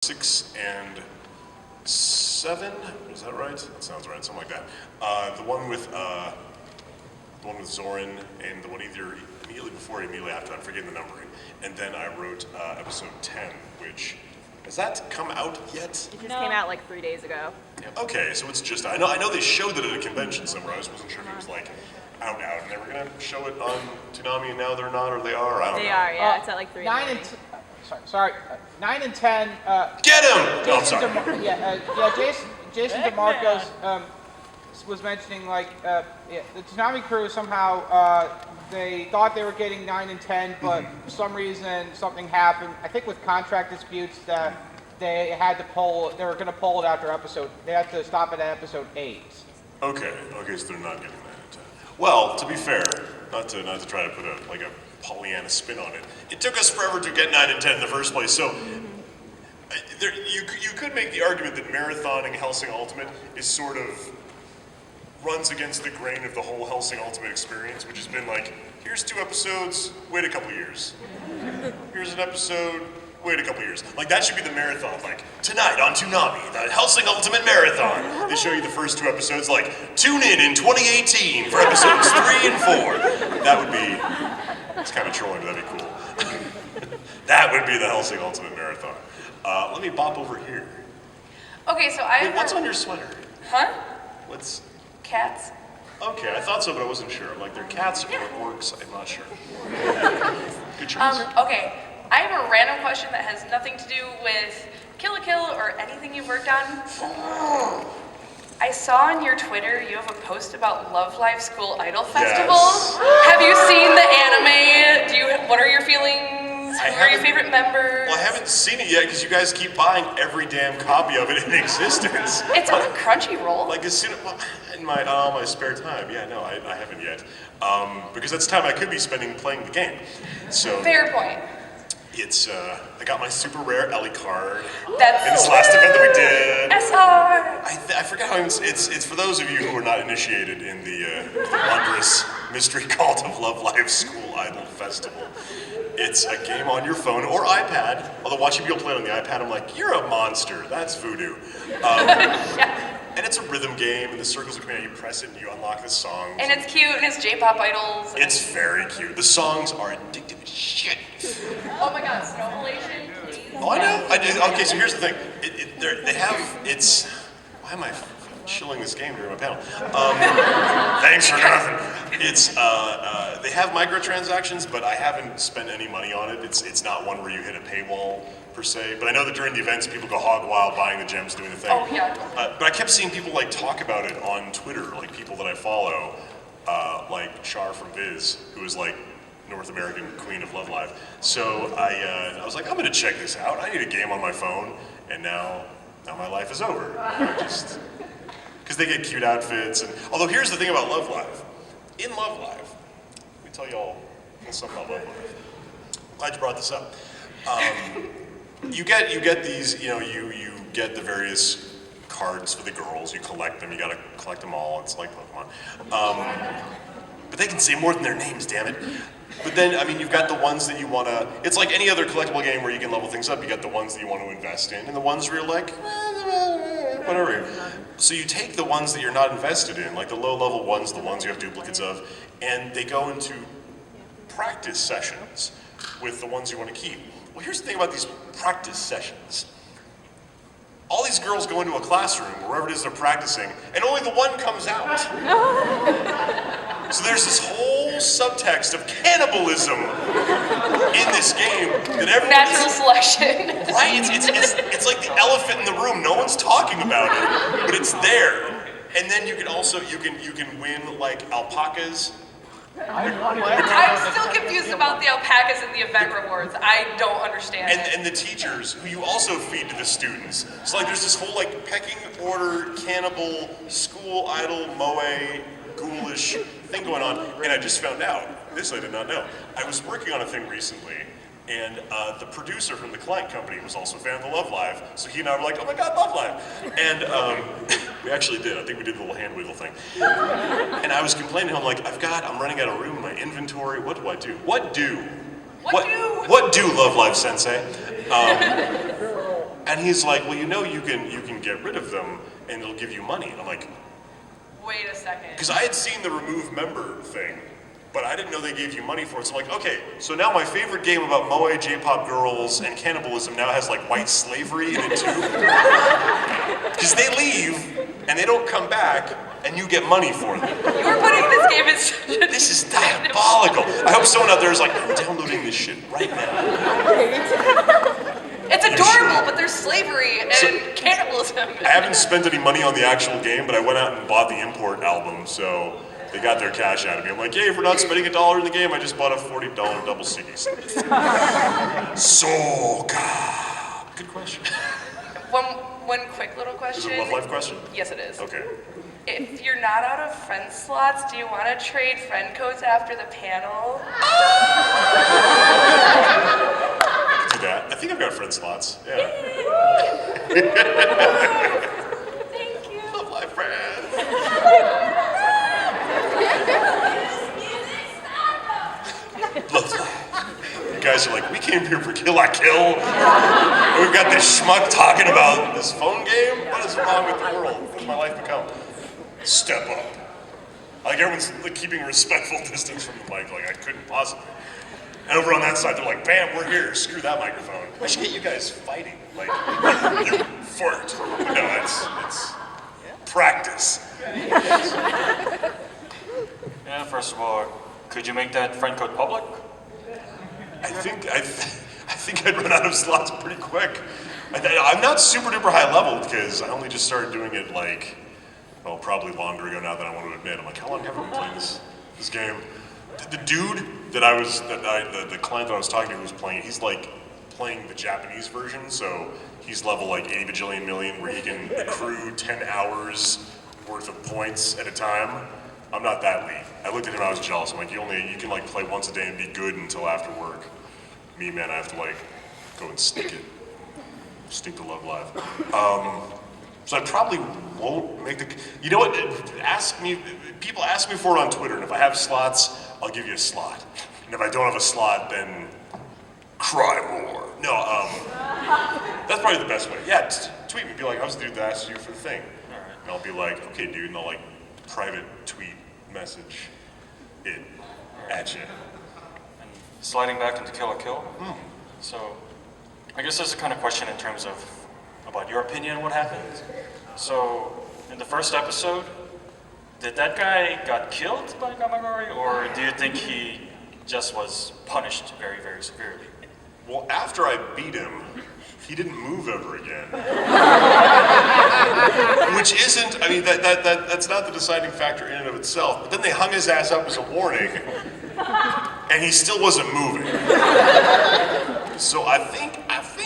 6 and 7. Is that right? That sounds right. Something like that. The one with Zoran, and the one either immediately before or immediately after. I'm forgetting the numbering. And then I wrote episode 10, which has that come out yet? It just came out like 3 days ago. Okay, so it's just I know they showed it at a convention somewhere. I just wasn't sure if it was like out, and they were gonna show it on Toonami, and now they're not, or they are. I don't know. They are, yeah. It's at like 3. 9 and 9 and 10. Get him! No, I'm sorry. Jason DeMarco's was mentioning the Toonami crew somehow they thought they were getting 9 and 10, but for some reason something happened. I think with contract disputes that they had to pull. They were going to pull it after episode. They had to stop it at episode 8. Okay, so they're not getting 9 and 10. Well, to be fair, not to try to put a Pollyanna spin on it. It took us forever to get 9 and 10 in the first place, so you could make the argument that marathoning Hellsing Ultimate is sort of runs against the grain of the whole Hellsing Ultimate experience, which has been like, here's 2 episodes, wait a couple years. Here's an episode, wait a couple years. Like, that should be the marathon. Like, tonight on Toonami, the Hellsing Ultimate Marathon. They show you the first 2 episodes, like, tune in 2018 for episodes 3 and 4. That would be, it's kind of trolling, but that'd be cool. That would be the Hellsing Ultimate Marathon. Let me bop over here. Okay, so I. Wait, what's on your sweater? Huh? What's? Cats. Okay, I thought so, but I wasn't sure. Like, they're cats or orcs, I'm not sure. Good choice. Okay, I have a random question that has nothing to do with Kill la Kill or anything you've worked on. I saw on your Twitter you have a post about Love Live School Idol Festival. Yes. Have you seen the anime? What are your feelings? Who are your favorite members? Well, I haven't seen it yet because you guys keep buying every damn copy of it in existence. It's on Crunchyroll. Like, as soon in my spare time. Yeah, no, I haven't yet. Because that's time I could be spending playing the game. So Fair point. it's I got my super rare Ellie card That's in this last event that we did. SR. I forget how it's for those of you who are not initiated in the wondrous mystery cult of Love Live School Idol Festival. It's a game on your phone or iPad. Although watching people play it on the iPad, I'm like, you're a monster. That's voodoo. And it's a rhythm game, and the circles of command, you press it and you unlock the songs. And it's cute, and it's J-pop idols. It's very cute. The songs are addictive as shit. Oh my god, Snowflation, please. Oh, I know. Okay, so here's the thing. Why am I chilling this game during my panel? Thanks for nothing. They have microtransactions, but I haven't spent any money on it. It's not one where you hit a paywall per se. But I know that during the events, people go hog wild buying the gems, doing the thing. Oh yeah. But I kept seeing people like talk about it on Twitter, like people that I follow, like Char from Viz, who is like North American Queen of Love Live. So I was like, I'm gonna check this out. I need a game on my phone, and now my life is over. Because they get cute outfits, and although here's the thing about Love Live. In Love Live, let me tell you all something about Love Live. Glad you brought this up. You get these, you get the various cards for the girls. You collect them. You gotta collect them all. It's like Pokemon. But they can say more than their names, damn it. But then, you've got the ones that you want to... It's like any other collectible game where you can level things up. You got the ones that you want to invest in, and the ones where you're like, whatever. So you take the ones that you're not invested in, like the low-level ones, the ones you have duplicates of, and they go into practice sessions with the ones you want to keep. Well, here's the thing about these practice sessions. All these girls go into a classroom, wherever it is they're practicing, and only the one comes out. So there's this whole subtext of cannibalism in this game that everyone... Natural selection. Right, it's like the elephant in the room. No one's talking about it, but it's there. And then you can also, you can win like alpacas. I'm still confused about the alpacas and the event rewards. I don't understand it. And the teachers, who you also feed to the students. So like there's this whole like pecking order, cannibal, school idol, moe, ghoulish thing going on. And I just found out, this I did not know. I was working on a thing recently, and the producer from the client company was also a fan of the Love Live. So he and I were like, oh my god, Love Live. And we actually did. I think we did the little hand wiggle thing. And I was complaining to him, like, I'm running out of room in my inventory. What do I do? What do Love Live Sensei? And he's like, well, you know, you can get rid of them, and it'll give you money. And I'm like, Wait a second. because I had seen the remove member thing, but I didn't know they gave you money for it. So I'm like, okay, so now my favorite game about moe, J-pop girls, and cannibalism now has like white slavery in it too. Because they leave, and they don't come back, and you get money for them. You were putting this game in such a... This is diabolical. I hope someone out there is like, I'm downloading this shit right now. It's You adorable, sure? but there's slavery and cannibalism. I haven't spent any money on the actual game, but I went out and bought the import album, so they got their cash out of me. I'm like, hey, for not spending $1 in the game, I just bought a $40 double CD set. Soka. Good question. One quick little Is question. it a Love Life question? Yes, it is. Okay. If you're not out of friend slots, do you want to trade friend codes after the panel? Do that. I think I've got friend slots. Yeah. Thank you. Love Life friends. Love Life. You guys are like, we came here for Kill I Kill. And we've got this schmuck talking about this phone game. What is wrong with the world? What's my life become? Step up. Like everyone's like keeping a respectful distance from the mic, like I couldn't possibly. And over on that side, they're like, bam, we're here. Screw that microphone. I should get you guys fighting. Like, you fart. No, it's practice. Yeah, first of all, could you make that friend code public? I think I'd run out of slots pretty quick. I'm not super duper high level because I only just started doing it like, well, probably longer ago now than I want to admit. I'm like, how long have I been playing this game? The dude the client that I was talking to who was playing it, he's like playing the Japanese version, so he's level like 80 bajillion million where he can accrue 10 hours worth of points at a time. I'm not that lead. I looked at him, I was jealous. I'm like, you can like play once a day and be good until after work. Me, man, I have to like go and sneak the Love Live. So I probably won't make the, you know what, people ask me for it on Twitter, and if I have slots, I'll give you a slot. And if I don't have a slot, then cry more. No, that's probably the best way. Yeah, tweet me, be like, I was the dude that asked you for the thing. And I'll be like, okay, dude, and I'll like private tweet message it at you. And sliding back into Kill a Kill. So, I guess that's the kind of question in terms of about your opinion on what happened. So, in the first episode, did that guy got killed by Gamagori, or do you think he just was punished very, very severely? Well, after I beat him, he didn't move ever again. Which isn't, I mean, that's not the deciding factor in and of itself. But then they hung his ass up as a warning, and he still wasn't moving. So I think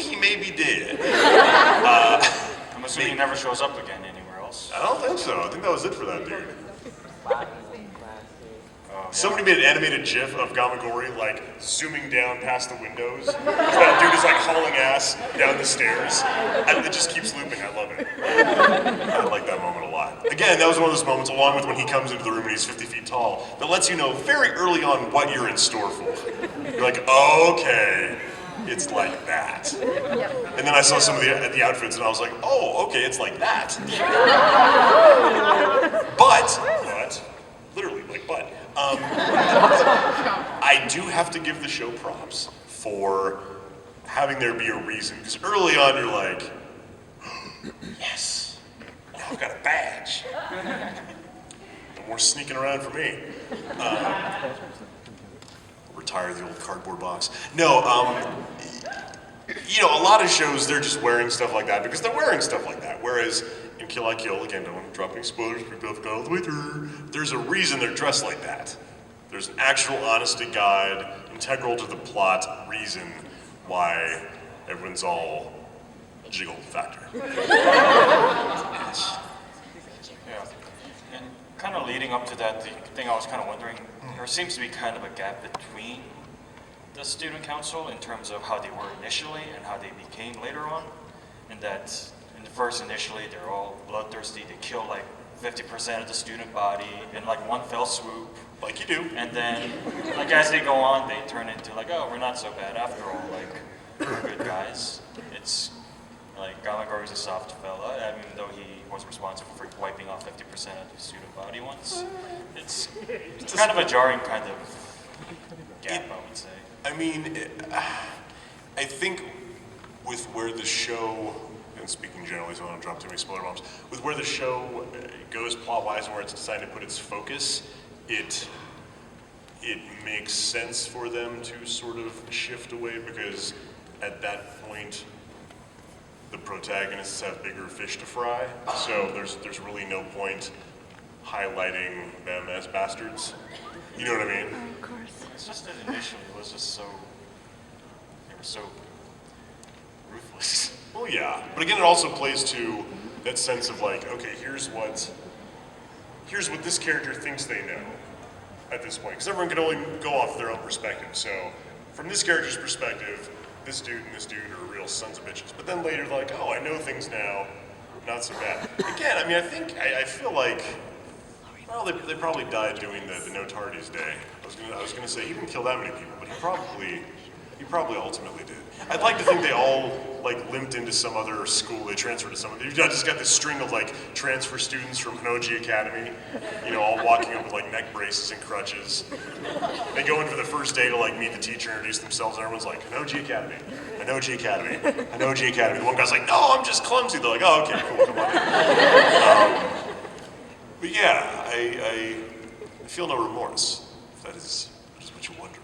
he maybe did. I'm assuming he never shows up again anywhere else. I don't think so. I think that was it for that dude. Somebody made an animated GIF of Gamagori like zooming down past the windows. That dude is like hauling ass down the stairs. And it just keeps looping. I love it. I like that moment a lot. Again, that was one of those moments, along with when he comes into the room and he's 50 feet tall, that lets you know very early on what you're in store for. You're like, okay, it's like that. And then I saw some of the outfits and I was like, oh, okay, it's like that. But, literally, like, but. I do have to give the show props for having there be a reason. Because early on you're like, yes, now I've got a badge. No more sneaking around for me. Retire the old cardboard box. No, you know, a lot of shows, they're just wearing stuff like that because they're wearing stuff like that. Whereas in Kill I Kill, again, don't want to drop any spoilers, people have gone all the way through. There's a reason they're dressed like that. There's an actual honesty guide, integral to the plot, reason why everyone's all jiggle factor. Yes. Yeah. And kind of leading up to that, the thing I was kind of wondering, there seems to be kind of a gap between the student council in terms of how they were initially and how they became later on. And that in the first initially, they're all bloodthirsty. They kill like 50% of the student body in like one fell swoop. Like you do. And then, like as they go on, they turn into like, oh, we're not so bad after all. Like, we're good guys. Like, Gamagor is a soft fella, even though he was responsible for wiping off 50% of his student body once. It's kind of a jarring kind of gap, I would say. I mean, I think with where the show, and speaking generally, so I don't want to drop too many spoiler bombs, with where the show goes plot-wise and where it's decided to put its focus, it makes sense for them to sort of shift away, because at that point, the protagonists have bigger fish to fry, so there's really no point highlighting them as bastards. You know what I mean? Of course. It's just that initially it was just so, they were so ruthless. Well, yeah, but again, it also plays to that sense of like, okay, here's what this character thinks they know at this point, because everyone can only go off their own perspective. So, from this character's perspective, this dude and this dude are real sons of bitches. But then later, they're like, oh, I know things now, not so bad. Again, I mean, I feel like, well, they probably died doing the No Tardies Day. I was gonna say he didn't kill that many people, but he probably ultimately did. I'd like to think they all like limped into some other school. They transferred to some other. You just got this string of like transfer students from Hinoji Academy, you know, all walking up with like neck braces and crutches. They go in for the first day to like meet the teacher, introduce themselves, and everyone's like, Hinoji Academy, Hinoji Academy, Hinoji Academy. The one guy's like, no, I'm just clumsy. They're like, oh, okay, cool, come on. But yeah, I feel no remorse, if that is what you're wondering.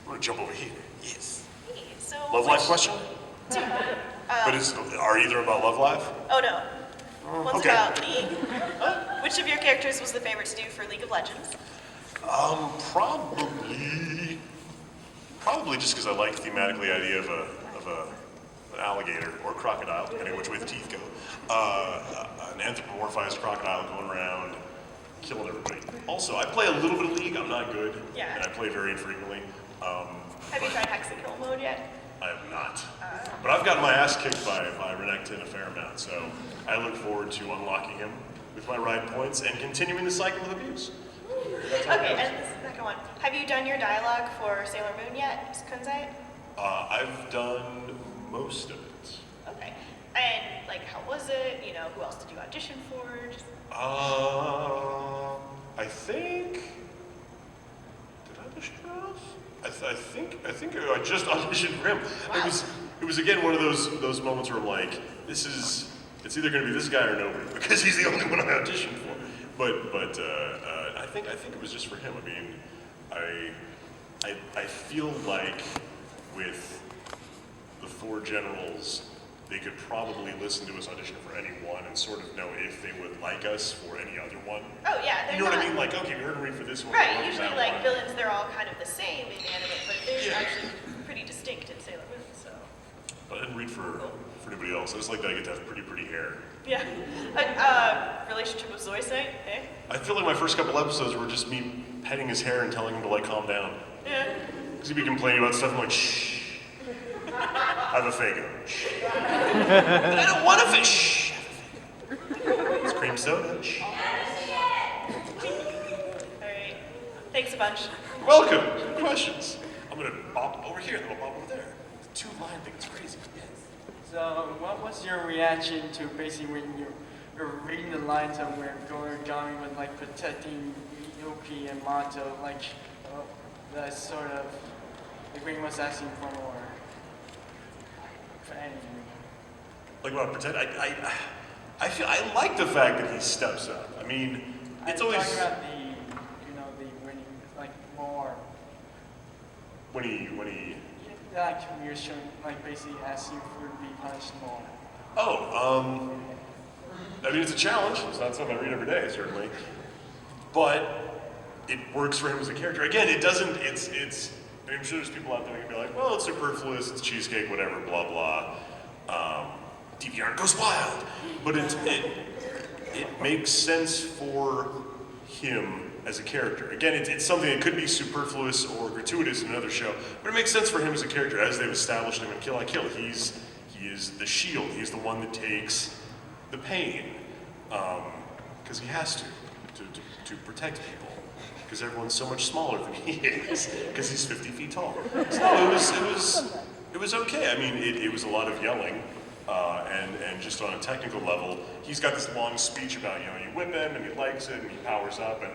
I'm gonna jump over here. Yes. Hey, so Love Life question? But are either about Love Life? Oh no. One's okay. about League. Which of your characters was the favorite to do for League of Legends? Probably just because I like thematically the idea of an alligator or a crocodile, depending on which way the teeth go. An anthropomorphized crocodile going around killing everybody. Also, I play a little bit of League. I'm not good, Yeah. and I play very infrequently. Have you tried Hexakill mode yet? I have not. But I've gotten my ass kicked by Renekton a fair amount, so I look forward to unlocking him with my ride points and continuing the cycle of abuse. Okay, and the second one. Have you done your dialogue for Sailor Moon yet, Kunzite? I've done most of it. Okay. And like, how was it? You know, who else did you audition for? Just... I think. Did I audition for else? I think I just auditioned for him. Wow. It was again one of those moments where I'm like, it's either going to be this guy or nobody, because he's the only one I auditioned for. But I think it was just for him. I mean, I feel like with the four generals, they could probably listen to us audition for any one and sort of know if they would like us for any other one. Oh yeah, they're You know not... what I mean? Like, okay, we heard him read for this one. Right, we heard usually that like one. villains, they're all kind of the same in anime, but they're Yeah. actually pretty distinct in Sailor Moon, so... But I didn't read for anybody else. I just like that I get to have pretty hair. Yeah. Relationship with Zoisite, eh? I feel like my first couple episodes were just me petting his hair and telling him to like calm down. Yeah. Because he'd be complaining about stuff. I'm like, shh. I have a Fago. Shh. But I don't want a fish. It's cream soda. Shh. Alright. Thanks a bunch. Welcome. Good questions. I'm gonna bop over here, then I'll bop over there. The two-line thing is crazy. Yes. So, what was your reaction to basically when you're reading the lines of where Gorigami was like protecting Yuki and Mato, like that sort of the Green was asking for more. For any reason. Like what? Pretend. I feel I like the fact that he steps up. I mean, it's I'm always talking about the winning, like more. when he. Like you're showing, like basically asking for to be punished more. Oh, I mean, it's a challenge. It's not something I read every day, certainly. But it works for him as a character. Again, it doesn't, it's, I'm sure there's people out there who can be like, well, it's superfluous, it's cheesecake, whatever, blah, blah. DVR goes wild. But it makes sense for him as a character. Again, it's something that could be superfluous or gratuitous in another show, but it makes sense for him as a character as they've established him in Kill la Kill. He is the shield. He's the one that takes the pain, because he has to protect people, because everyone's so much smaller than he is, because he's 50 feet tall. So it was okay. I mean, it was a lot of yelling, And just on a technical level, he's got this long speech about, you whip him and he likes it and he powers up and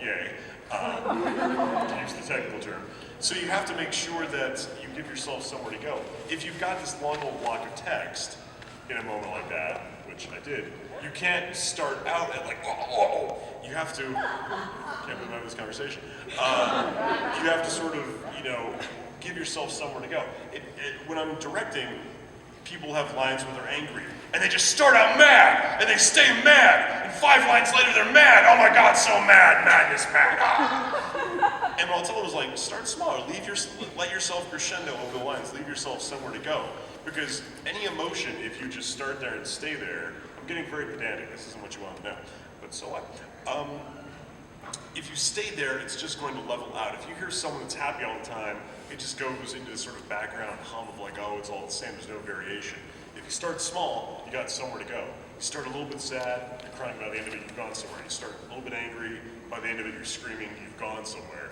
yay, to use the technical term. So you have to make sure that you give yourself somewhere to go. If you've got this long old block of text in a moment like that, which I did, you can't start out at like, you have to, can't believe I'm having this conversation. You have to sort of, give yourself somewhere to go. When I'm directing, people have lines when they're angry, and they just start out mad, and they stay mad, and 5 lines later they're mad. Oh my God, so mad, madness, mad. And what I'll tell them is like, start small, let yourself crescendo over the lines, leave yourself somewhere to go. Because any emotion, if you just start there and stay there, I'm getting very pedantic, this isn't what you want to know, but so what? If you stay there, it's just going to level out. If you hear someone that's happy all the time, it just goes into this sort of background hum of like, oh, it's all the same, there's no variation. If you start small, you got somewhere to go. You start a little bit sad, you're crying, by the end of it, you've gone somewhere. You start a little bit angry, by the end of it, you're screaming, you've gone somewhere.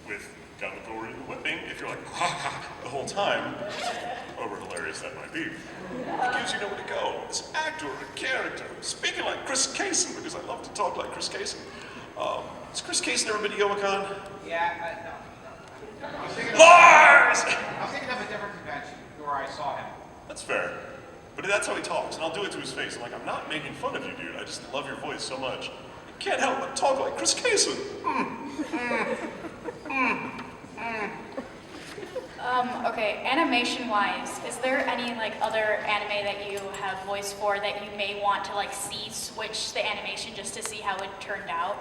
With gotta look over the whipping, if you're like, ha ha, the whole time, however hilarious that might be, it gives you nowhere to go. This actor, a character, speaking like Chris Kaysen, because I love to talk like Chris Kaysen. Has Chris Kaysen ever been to Youmacon? Yeah, no. Lars! I was thinking of a different convention where I saw him. That's fair. But that's how he talks, and I'll do it to his face. I'm like, I'm not making fun of you, dude. I just love your voice so much. I can't help but talk like Chris Kaysen. Okay, animation-wise, is there any other anime that you have voice for that you may want to see switch the animation just to see how it turned out?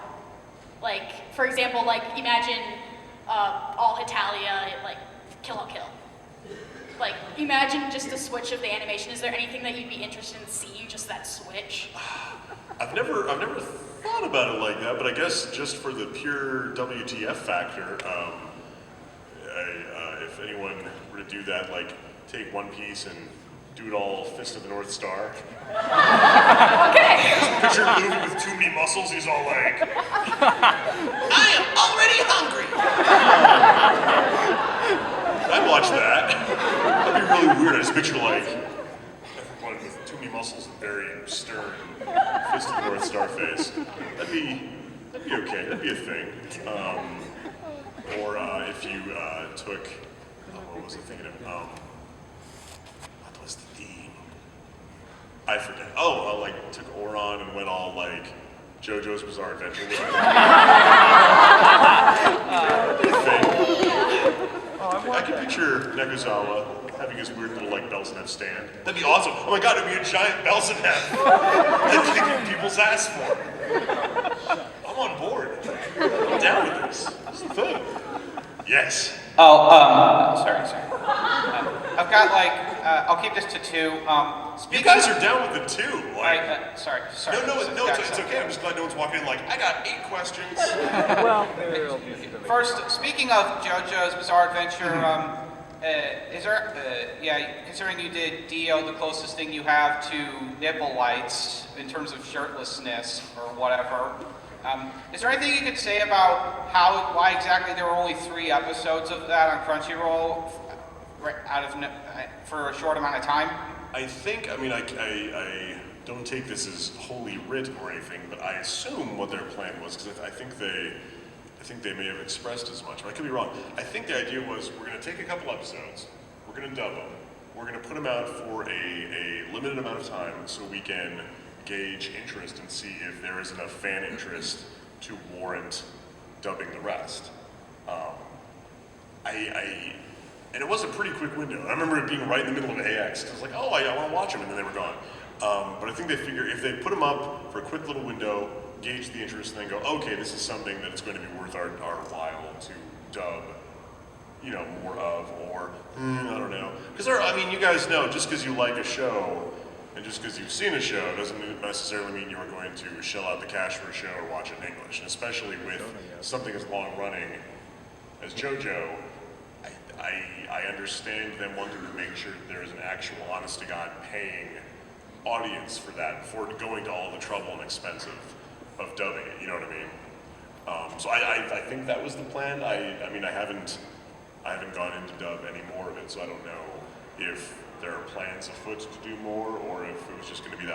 For example, imagine All Hitalia, Kill la Kill. Imagine just a switch of the animation. Is there anything that you'd be interested in seeing, just that switch? I've never thought about it like that, but I guess just for the pure WTF factor, if anyone were to do that, take One Piece and do it all Fist of the North Star. Okay. Picture a movie with too many muscles, he's all like, I am already hungry. I'd watch that. That'd be really weird. I just picture everyone with too many muscles and very stern Fist of the North Star face. That'd be okay. That'd be a thing. Or if you took, what was I thinking of? What was the theme? I forget. Took Oron and went all JoJo's Bizarre Adventure. I can picture Nekozawa having his weird little Belsenef stand. That'd be awesome. Oh my God, it'd be a giant Belsenef that kicking people's ass for. I'm on board. I'm down with this. This is the thing. Yes. Sorry. I've got I'll keep this to 2. You guys are down with the 2. Sorry. No, it's okay. I'm just glad no one's walking in I got 8 questions. Well, First, speaking of JoJo's Bizarre Adventure, is there, considering you did Dio, the closest thing you have to nipple lights in terms of shirtlessness or whatever, is there anything you could say about why exactly there were only 3 episodes of that on Crunchyroll for a short amount of time? I think, I don't take this as holy writ or anything, but I assume what their plan was, because I think they may have expressed as much, but I could be wrong. I think the idea was we're going to take a couple episodes, we're going to dub them, we're going to put them out for a limited amount of time so we can gauge interest and see if there is enough fan interest to warrant dubbing the rest. And it was a pretty quick window. I remember it being right in the middle of AX. I was like, oh, I want to watch them, and then they were gone. But I think they figure if they put them up for a quick little window, gauge the interest, and then go, okay, this is something that it's going to be worth our while to dub, more of, or I don't know. Because you guys know, just because you like a show, and just because you've seen a show, doesn't necessarily mean you are going to shell out the cash for a show or watch it in English. And especially with something as long running as JoJo, I understand them wanting to make sure that there is an actual, honest to God, paying audience for that before going to all the trouble and expense of dubbing it. You know what I mean? So I think that was the plan. I haven't gone into dub any more of it, so I don't know if there are plans afoot to do more, or if it was just going to be that